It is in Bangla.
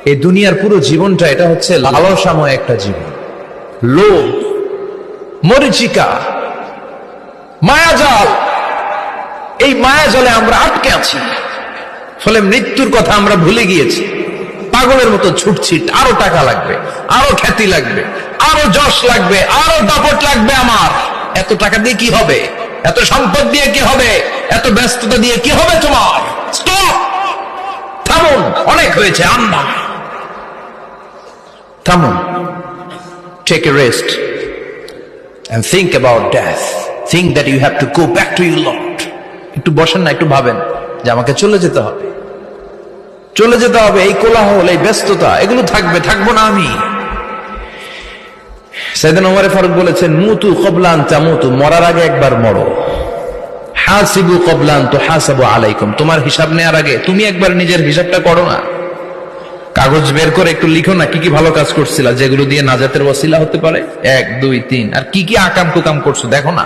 এই দুনিয়ার পুরো জীবনটা এটা হচ্ছে লালসাময় একটা জীবন, লোভ, মরিচিকা, মায়াজাল। এই মায়াজালে আমরা আটকে আছি, ফলে মৃত্যুর কথা আমরা ভুলে গিয়েছি। পাগলের মতো ছুটছি, আরো টাকা লাগবে, আরো খ্যাতি লাগবে, আরো যশ লাগবে, আরো দাপট লাগবে। আমার এত টাকা দিয়ে কি হবে? এত সম্পদ দিয়ে কি হবে? এত ব্যস্ততা দিয়ে কি হবে তোমার? স্টপ, থামুন, অনেক হয়েছে। আম্মা থামুন, take a rest and think about death. Think that you have to go back to your Lord. একটু বসেন না, একটু ভাবেন যে আমাকে চলে যেতে হবে, চলে যেতে হবে। এই কোলাহল, এই ব্যস্ততা, এগুলো থাকবে, থাকবো না আমি। সাইয়েদনা ওমর ফারুক বলেছেন, মুতু ক্বাবলা আন তামুতু, মরার আগে একবার মরো। হাসিবু ক্বাবলা আন তুহাসাবু আলাইকুম, তোমার হিসাব নেওয়ার আগে তুমি একবার নিজের হিসাবটা করো না। কাগজ বের করে একটু লিখো না কি কি ভালো কাজ করছিলা, যেগুলো দিয়ে নাজাতের ওয়াসিলা হতে পারে। 1 2 3, আর কি কি আকাম কুকাম করছো দেখো না।